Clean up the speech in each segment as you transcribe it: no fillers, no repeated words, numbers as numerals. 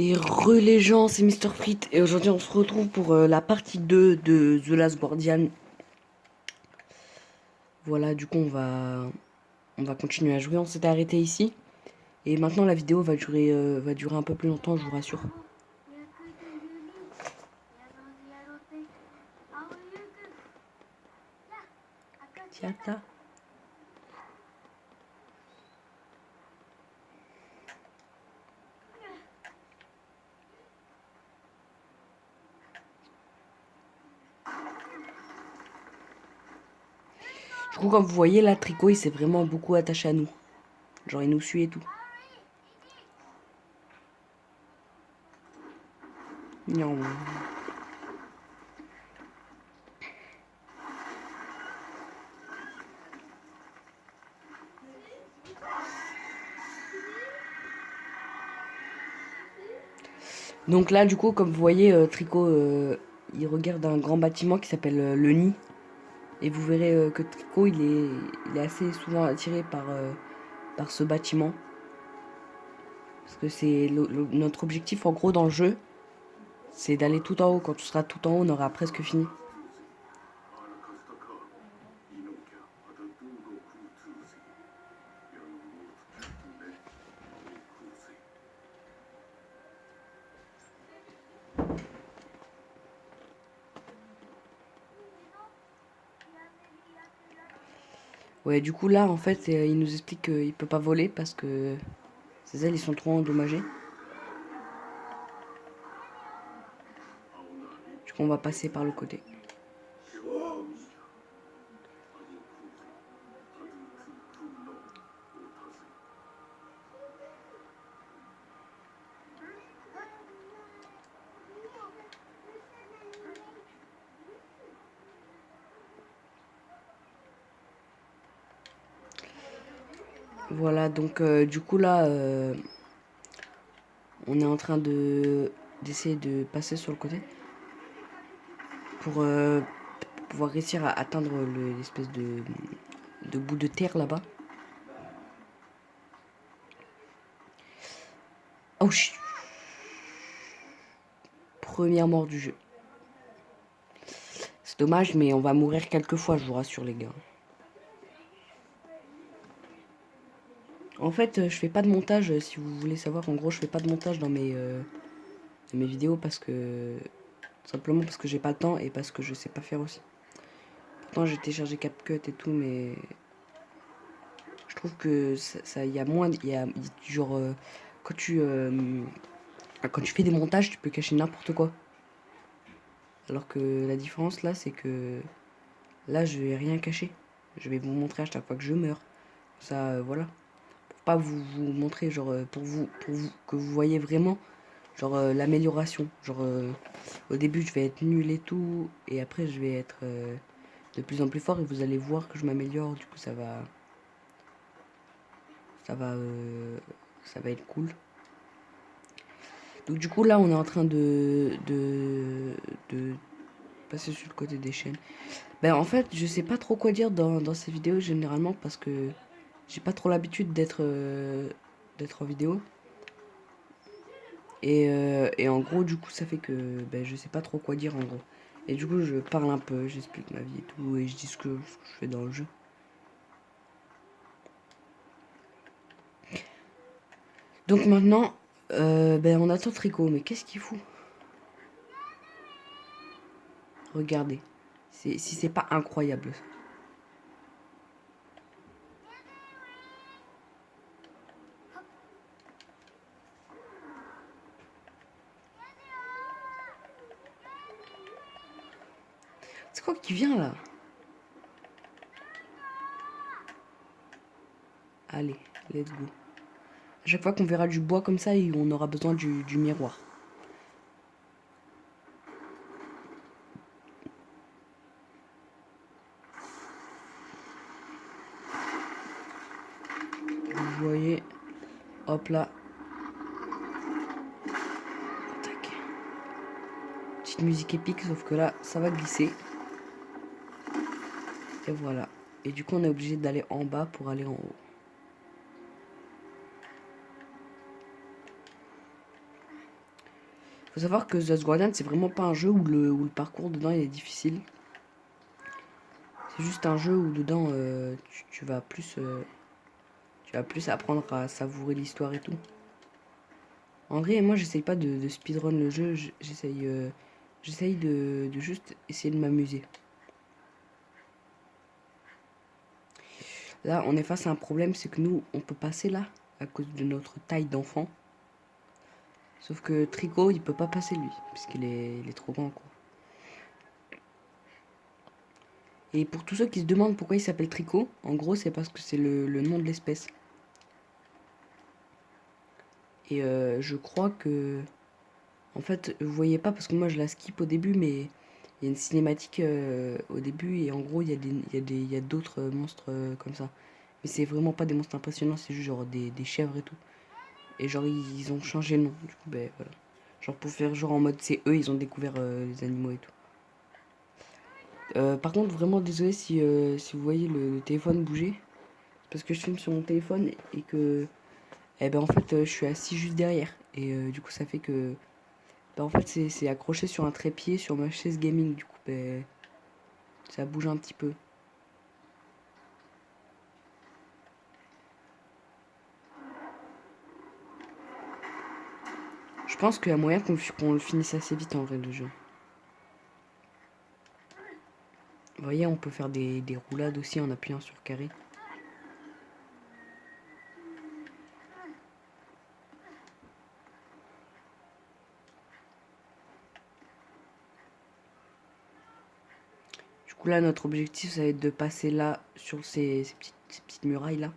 Et les gens, c'est Mister Frites et aujourd'hui on se retrouve pour la partie 2 de The Last Guardian. Voilà, du coup on va continuer à jouer, on s'était arrêté ici. Et maintenant la vidéo va durer un peu plus longtemps, je vous rassure. Tiens, là. Du coup comme vous voyez là, Tricot il s'est vraiment beaucoup attaché à nous. Genre il nous suit et tout. Non. Donc là du coup comme vous voyez, Tricot il regarde un grand bâtiment qui s'appelle le nid. Et vous verrez que Tricot il est assez souvent attiré par ce bâtiment. Parce que c'est notre objectif en gros dans le jeu, c'est d'aller tout en haut. Quand tu seras tout en haut, on aura presque fini. Ouais, du coup là en fait, il nous explique qu'il peut pas voler parce que ses ailes ils sont trop endommagées. Du coup on va passer par le côté. Voilà, donc du coup là, on est en train d'essayer de passer sur le côté pour pouvoir réussir à atteindre l'espèce de bout de terre là-bas. Oh shit. Première mort du jeu. C'est dommage, mais on va mourir quelques fois, je vous rassure les gars. En fait, je fais pas de montage, si vous voulez savoir. En gros, je fais pas de montage dans mes vidéos parce que... Simplement parce que j'ai pas le temps et parce que je sais pas faire aussi. Pourtant, j'ai téléchargé CapCut et tout, mais... Je trouve que ça y a moins... Genre, quand quand tu fais des montages, tu peux cacher n'importe quoi. Alors que la différence, là, c'est que... Là, je vais rien cacher. Je vais vous montrer à chaque fois que je meurs. Ça, voilà. Pour pas vous montrer, genre, pour vous, que vous voyez vraiment, genre, l'amélioration. Genre, au début, je vais être nul et tout, et après, je vais être de plus en plus fort, et vous allez voir que je m'améliore. Du coup, ça va, ça va être cool. Donc, du coup, là, on est en train de passer sur le côté des chaînes. Ben, en fait, je sais pas trop quoi dire dans ces vidéos, généralement, parce que j'ai pas trop l'habitude d'être en vidéo. Et en gros, du coup, ça fait que ben, je sais pas trop quoi dire en gros. Et du coup, je parle un peu, j'explique ma vie et tout, et je dis ce que je fais dans le jeu. Donc maintenant, ben, on attend Tricot, mais qu'est-ce qu'il fout? Regardez, si c'est pas incroyable. C'est quoi qui vient là? Allez, let's go. À chaque fois qu'on verra du bois comme ça, on aura besoin du miroir. Vous voyez, hop là. Tac. Petite musique épique, sauf que là, ça va glisser. Et voilà. Et du coup, on est obligé d'aller en bas pour aller en haut. Faut savoir que The Last Guardian, c'est vraiment pas un jeu où le parcours dedans il est difficile. C'est juste un jeu où dedans tu vas plus apprendre à savourer l'histoire et tout. En vrai, moi j'essaye pas de speedrun le jeu, j'essaye de juste essayer de m'amuser. Là, on est face à un problème, c'est que nous, on peut passer là, à cause de notre taille d'enfant. Sauf que Tricot, il peut pas passer lui, puisqu'il est trop grand, quoi. Et pour tous ceux qui se demandent pourquoi il s'appelle Tricot, en gros, c'est parce que c'est le nom de l'espèce. Et je crois que... En fait, vous voyez pas, parce que moi je la skip au début, mais il y a une cinématique au début, et en gros, il y a d'autres monstres comme ça. Mais c'est vraiment pas des monstres impressionnants, c'est juste genre des chèvres et tout. Et genre, ils ont changé le nom, du coup, ben voilà. Genre pour faire genre en mode c'est eux, ils ont découvert les animaux et tout. Par contre, vraiment désolé si vous voyez le téléphone bouger. Parce que je filme sur mon téléphone et que... Eh ben en fait, je suis assis juste derrière. Et du coup, ça fait que... Ben, en fait, c'est accroché sur un trépied sur ma chaise gaming. Du coup, ben, ça bouge un petit peu. Je pense qu'il y a moyen qu'on le finisse assez vite en vrai, le jeu. Vous voyez, on peut faire des roulades aussi en appuyant sur carré. Du coup, là, notre objectif, ça va être de passer là, sur ces petites murailles là.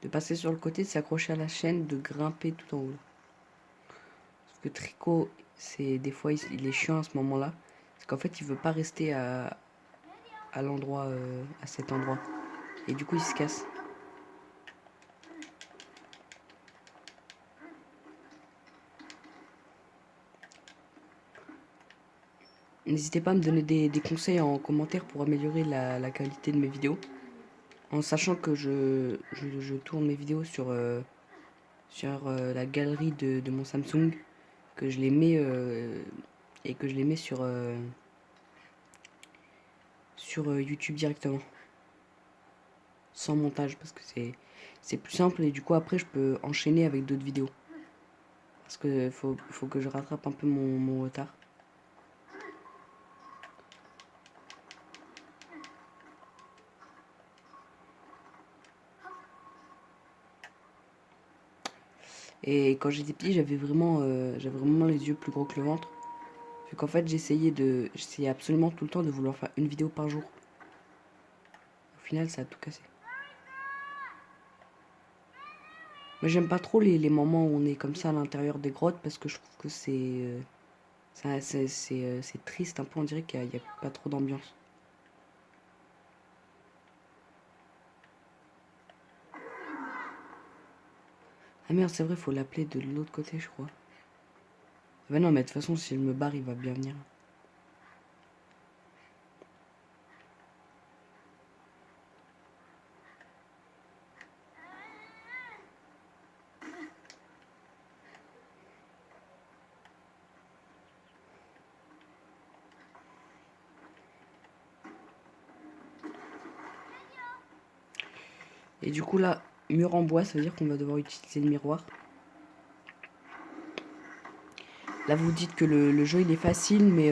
De passer sur le côté, de s'accrocher à la chaîne, de grimper tout en haut. Parce que Tricot, c'est des fois, il est chiant à ce moment-là. Parce qu'en fait, il veut pas rester à l'endroit, à cet endroit. Et du coup, il se casse. N'hésitez pas à me donner des conseils en commentaire pour améliorer la qualité de mes vidéos. En sachant que je tourne mes vidéos sur la galerie de mon Samsung. Que je les mets et que je les mets sur YouTube directement. Sans montage parce que c'est plus simple et du coup après je peux enchaîner avec d'autres vidéos. Parce que faut que je rattrape un peu mon retard. Et quand j'étais petit, j'avais vraiment les yeux plus gros que le ventre. Vu qu'en fait, j'essayais absolument tout le temps de vouloir faire une vidéo par jour. Au final, ça a tout cassé. Mais j'aime pas trop les moments où on est comme ça à l'intérieur des grottes parce que je trouve que c'est triste un peu. On dirait qu'il y a pas trop d'ambiance. Ah merde, c'est vrai, faut l'appeler de l'autre côté, je crois. Ah bah non, mais de toute façon, si je me barre, il va bien venir. Et du coup, là, mur en bois, ça veut dire qu'on va devoir utiliser le miroir. Là, vous dites que le jeu, il est facile, mais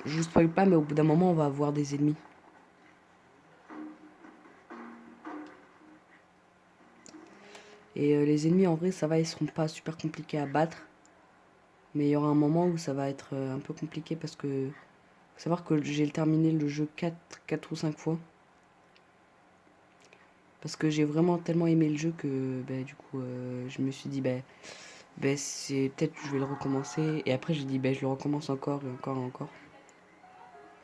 je vous spoil pas, mais au bout d'un moment, on va avoir des ennemis. Et les ennemis, en vrai, ça va, ils seront pas super compliqués à battre. Mais il y aura un moment où ça va être un peu compliqué parce que... Faut savoir que j'ai terminé le jeu 4 ou 5 fois. Parce que j'ai vraiment tellement aimé le jeu que bah, du coup je me suis dit c'est peut-être que je vais le recommencer. Et après j'ai dit je le recommence encore et encore et encore.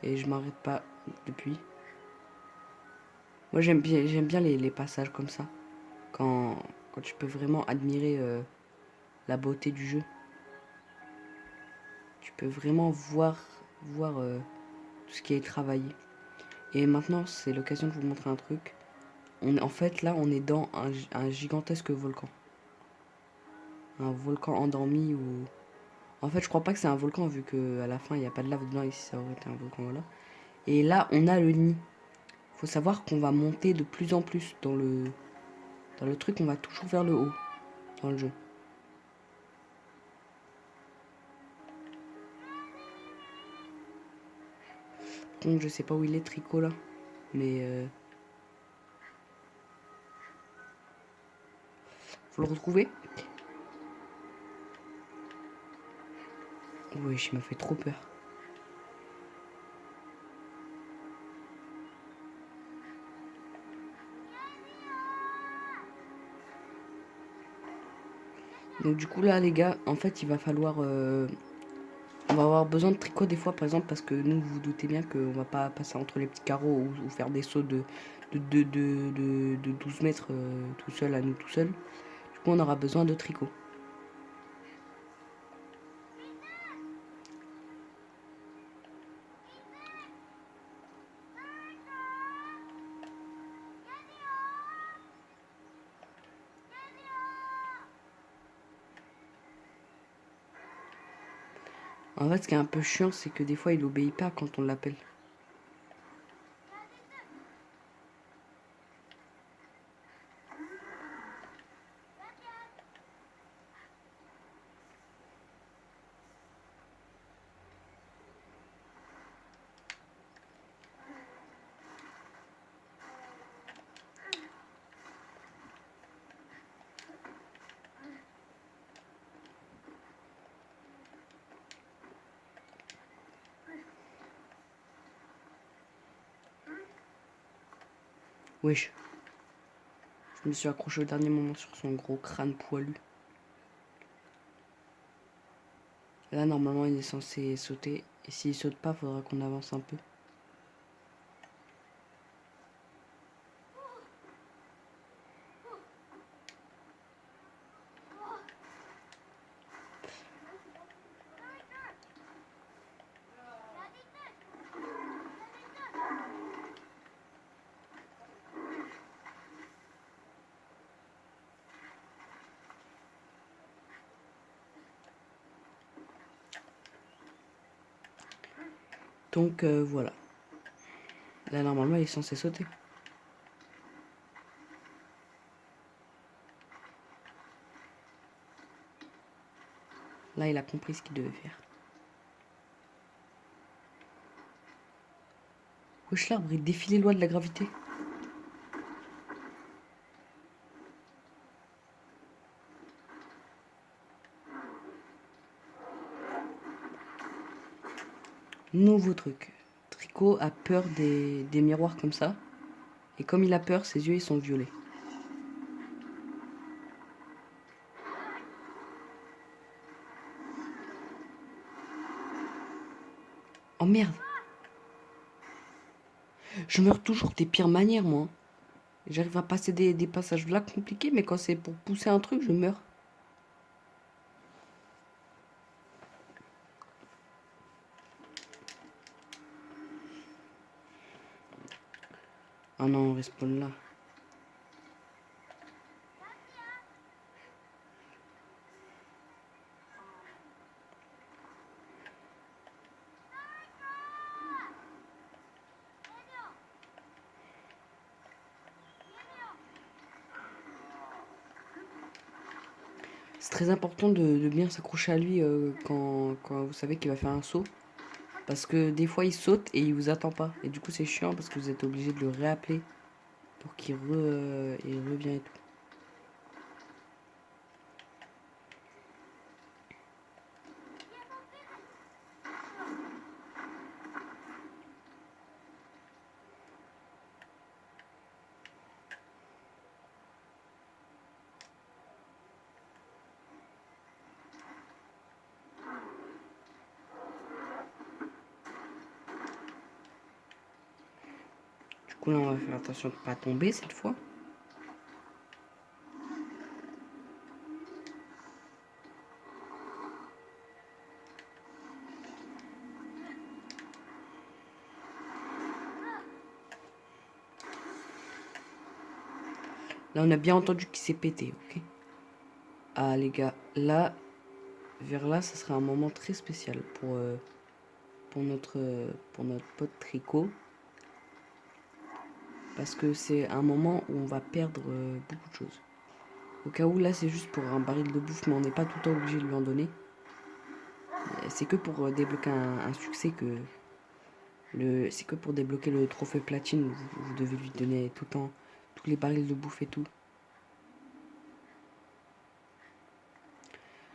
Et je m'arrête pas depuis. Moi j'aime bien les passages comme ça. Quand, quand tu peux vraiment admirer la beauté du jeu. Tu peux vraiment voir tout ce qui est travaillé. Et maintenant c'est l'occasion de vous montrer un truc. En fait là on est dans un gigantesque volcan. Un volcan endormi où En fait, je crois pas que c'est un volcan vu que à la fin il n'y a pas de lave dedans. Ici, ça aurait été un volcan, voilà. Et là, on a le nid. Faut savoir qu'on va monter de plus en plus dans le truc. On va toujours vers le haut dans le jeu. Donc, je sais pas où il est, Tricot là, mais faut le retrouver. Oui, il m'a fait trop peur. Donc du coup là les gars, en fait il va falloir on va avoir besoin de tricot des fois par exemple parce que nous vous doutez bien qu'on va pas passer entre les petits carreaux ou faire des sauts de 12 mètres tout seul à nous tout seul. Du coup on aura besoin de tricot. En fait ce qui est un peu chiant c'est que des fois il obéit pas quand on l'appelle. Wesh. Je me suis accroché au dernier moment sur son gros crâne poilu. Là normalement il est censé sauter. Et s'il saute pas, faudra qu'on avance un peu. Donc voilà. Là normalement il est censé sauter. Là il a compris ce qu'il devait faire. Wesh l'arbre il défie les lois de la gravité. Nouveau truc. Tricot a peur des miroirs comme ça. Et comme il a peur, ses yeux ils sont violets. Oh merde. Je meurs toujours des pires manières moi. J'arrive à passer des passages là compliqués, mais quand c'est pour pousser un truc, je meurs. Ah non, on respawn là. C'est très important de bien s'accrocher à lui quand vous savez qu'il va faire un saut. Parce que des fois il saute et il vous attend pas. Et du coup c'est chiant parce que vous êtes obligé de le réappeler pour qu'il il revient et tout. Du coup là on va faire attention de ne pas tomber cette fois. Là on a bien entendu qu'il s'est pété, ok. Ah les gars, là vers là, ça sera un moment très spécial pour notre pote Tricot. Parce que c'est un moment où on va perdre beaucoup de choses. Au cas où, là, c'est juste pour un baril de bouffe, mais on n'est pas tout le temps obligé de lui en donner. C'est que pour débloquer un succès que... C'est que pour débloquer le trophée platine, vous devez lui donner tout le temps tous les barils de bouffe et tout.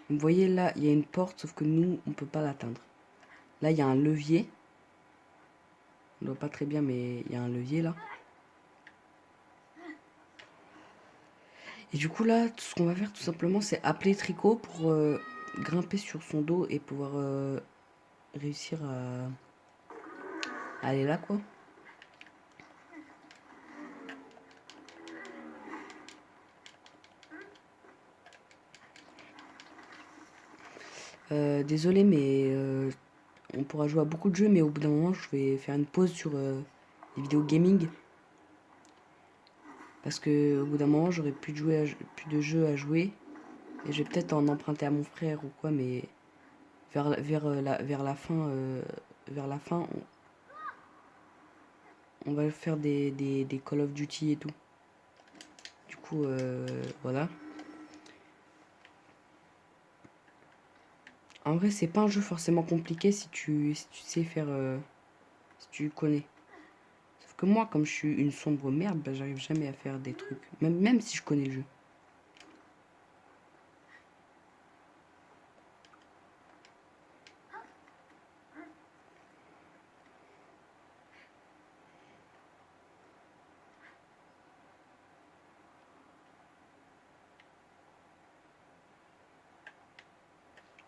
Vous voyez là, il y a une porte, sauf que nous, on peut pas l'atteindre. Là, il y a un levier. On ne voit pas très bien, mais il y a un levier là. Et du coup là, tout ce qu'on va faire tout simplement, c'est appeler Tricot pour grimper sur son dos et pouvoir réussir à aller là quoi. Désolé, mais on pourra jouer à beaucoup de jeux, mais au bout d'un moment, je vais faire une pause sur les vidéos gaming. Parce que au bout d'un moment, j'aurai plus de jeux à jouer. Et je vais peut-être en emprunter à mon frère ou quoi, mais vers la fin, on va faire des Call of Duty et tout. Du coup, voilà. En vrai, c'est pas un jeu forcément compliqué si tu sais faire, si tu connais. Sauf que moi, comme je suis une sombre merde, bah, j'arrive jamais à faire des trucs. Même si je connais le jeu.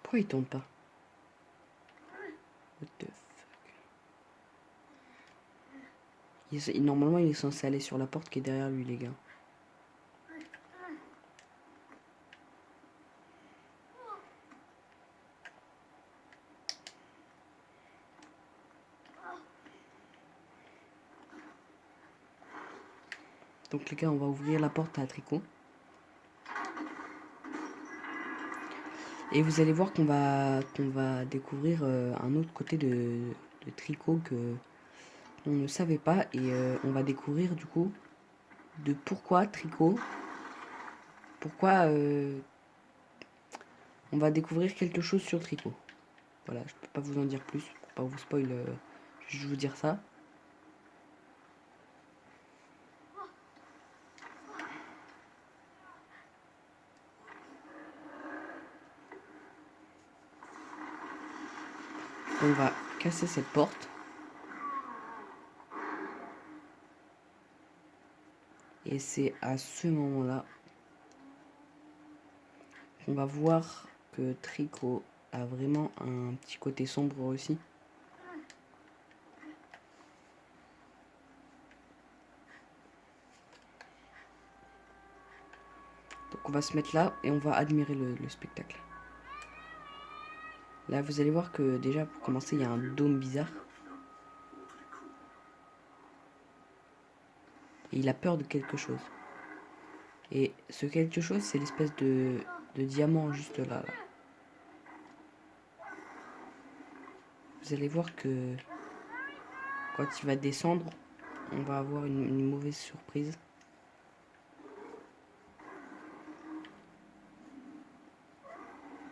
Pourquoi il tombe pas? What the fuck? Normalement, il est censé aller sur la porte qui est derrière lui, les gars. Donc les gars, on va ouvrir la porte à Tricot. Et vous allez voir qu'on va découvrir un autre côté de Tricot que on ne savait pas. Et on va découvrir du coup de pourquoi Tricot. Pourquoi on va découvrir quelque chose sur Tricot. Voilà, je peux pas vous en dire plus, pour pas vous spoil, je vais vous dire ça. On va casser cette porte. Et c'est à ce moment-là qu'on va voir que Tricot a vraiment un petit côté sombre aussi. Donc on va se mettre là et on va admirer le spectacle. Là vous allez voir que déjà pour commencer il y a un dôme bizarre. Et il a peur de quelque chose. Et ce quelque chose c'est l'espèce de diamant juste là. Vous allez voir que quand il va descendre, on va avoir une mauvaise surprise.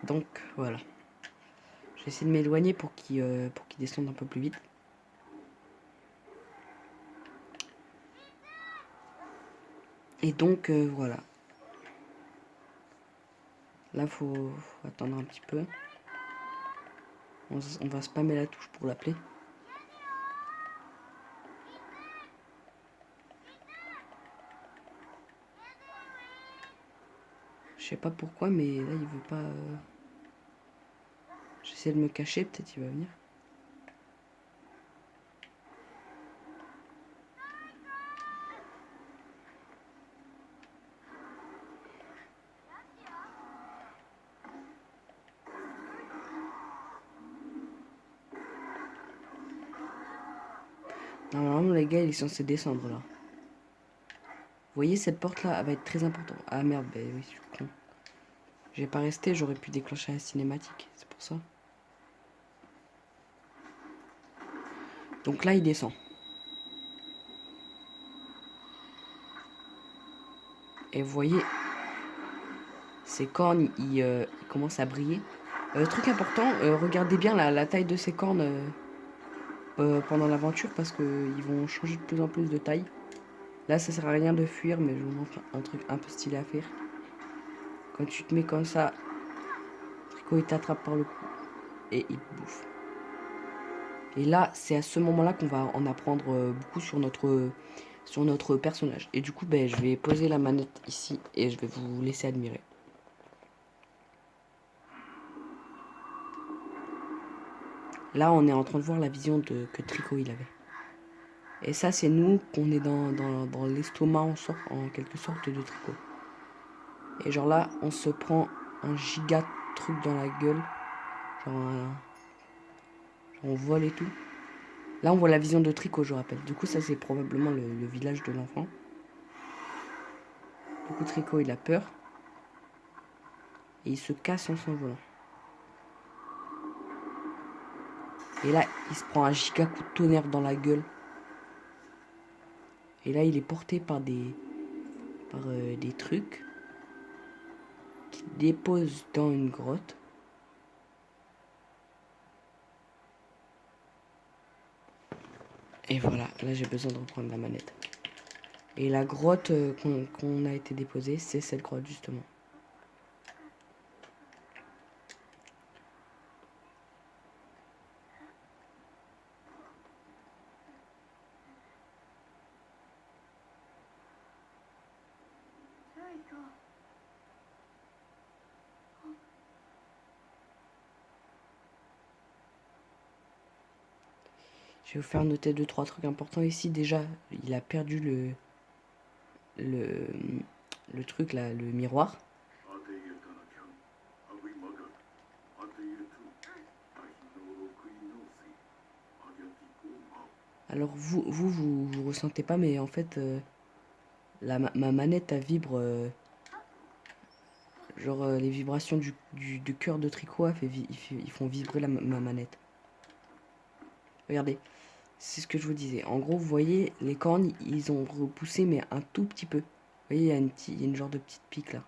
Donc voilà. Je vais essayer de m'éloigner pour qu'il descende un peu plus vite. Et donc voilà. Là faut attendre un petit peu. On va spammer la touche pour l'appeler. Je sais pas pourquoi, mais là il veut pas. J'essaie de me cacher, peut-être il va venir. Normalement les gars il est censé descendre là. Vous voyez cette porte là, elle va être très importante. Ah merde, bah oui, je suis con. J'ai pas resté, j'aurais pu déclencher la cinématique, c'est pour ça. Donc là, il descend. Et vous voyez, ses cornes, il commence à briller. Truc important, regardez bien la taille de ses cornes pendant l'aventure parce qu'ils vont changer de plus en plus de taille. Là, ça sert à rien de fuir, mais je vous montre un truc un peu stylé à faire. Quand tu te mets comme ça, Trico il t'attrape par le cou et il te bouffe. Et là, c'est à ce moment-là qu'on va en apprendre beaucoup sur notre personnage. Et du coup, ben, je vais poser la manette ici et je vais vous laisser admirer. Là, on est en train de voir la vision que Trico il avait. Et ça, c'est nous qu'on est dans l'estomac en quelque sorte de Trico. Et genre là, on se prend un giga truc dans la gueule. Genre on vole et tout. Là, on voit la vision de Trico, je rappelle. Du coup, ça, c'est probablement le village de l'enfant. Du coup, Trico, il a peur. Et il se casse en s'envolant. Et là, il se prend un giga coup de tonnerre dans la gueule. Et là, il est porté par des trucs qui déposent dans une grotte. Et voilà, là, j'ai besoin de reprendre la manette. Et la grotte qu'on a été déposée, c'est cette grotte, justement. Je vais vous faire noter 2-3 trucs importants ici. Déjà, il a perdu le truc là, le miroir. Alors vous ressentez pas, mais en fait, ma manette, elle vibre. Genre les vibrations du cœur de Trico, ils font vibrer ma manette. Regardez, c'est ce que je vous disais. En gros, vous voyez, les cornes, ils ont repoussé, mais un tout petit peu. Vous voyez, il y a une genre de petite pique là.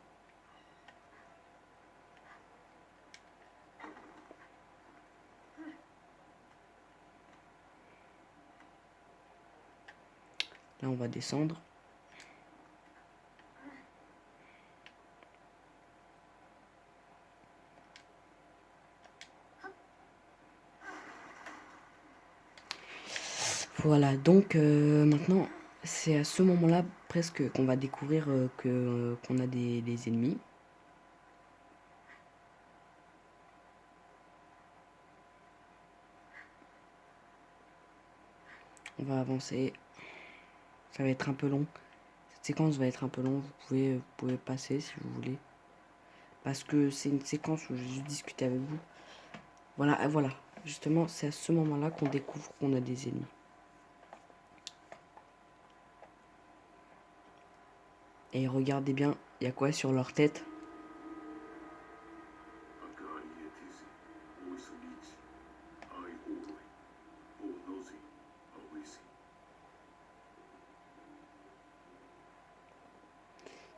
Là, on va descendre. Voilà, donc maintenant, c'est à ce moment-là presque qu'on va découvrir qu'on a des ennemis. On va avancer. Ça va être un peu long. Cette séquence va être un peu longue. Vous pouvez passer si vous voulez. Parce que c'est une séquence où je discutais avec vous. Voilà, voilà. Justement, c'est à ce moment-là qu'on découvre qu'on a des ennemis. Et regardez bien, il y a quoi sur leur tête?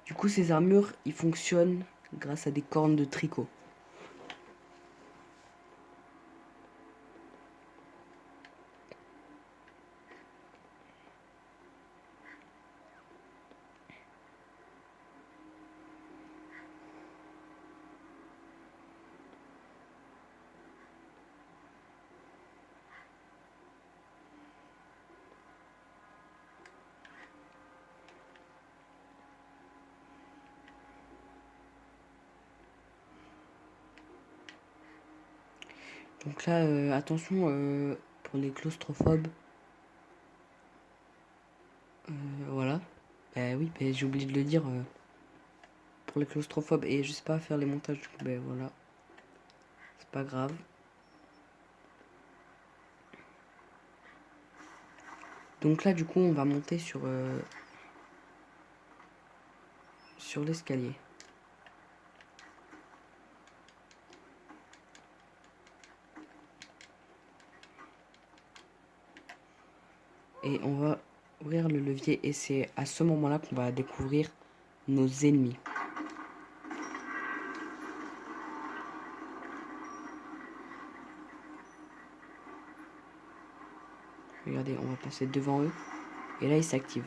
Du coup, ces armures, ils fonctionnent grâce à des cornes de tricot. Donc là, attention pour les claustrophobes. Voilà. Bah oui, bah, j'ai oublié de le dire. Pour les claustrophobes, et je sais pas faire les montages, du coup, ben voilà. C'est pas grave. Donc là, du coup, on va monter sur l'escalier. Et on va ouvrir le levier et c'est à ce moment-là qu'on va découvrir nos ennemis. Regardez, on va passer devant eux. Et là, ils s'activent.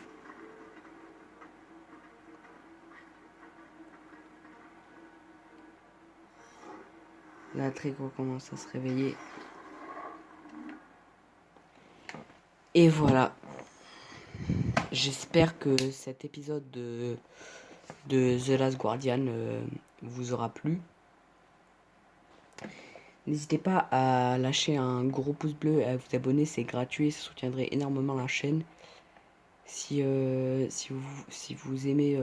Là, Trico commence à se réveiller. Et voilà. J'espère que cet épisode de The Last Guardian vous aura plu. N'hésitez pas à lâcher un gros pouce bleu et à vous abonner, c'est gratuit, ça soutiendrait énormément la chaîne. Si vous aimez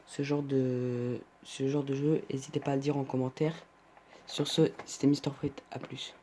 ce genre de jeu, n'hésitez pas à le dire en commentaire. Sur ce, c'était Mr. Frit, à plus.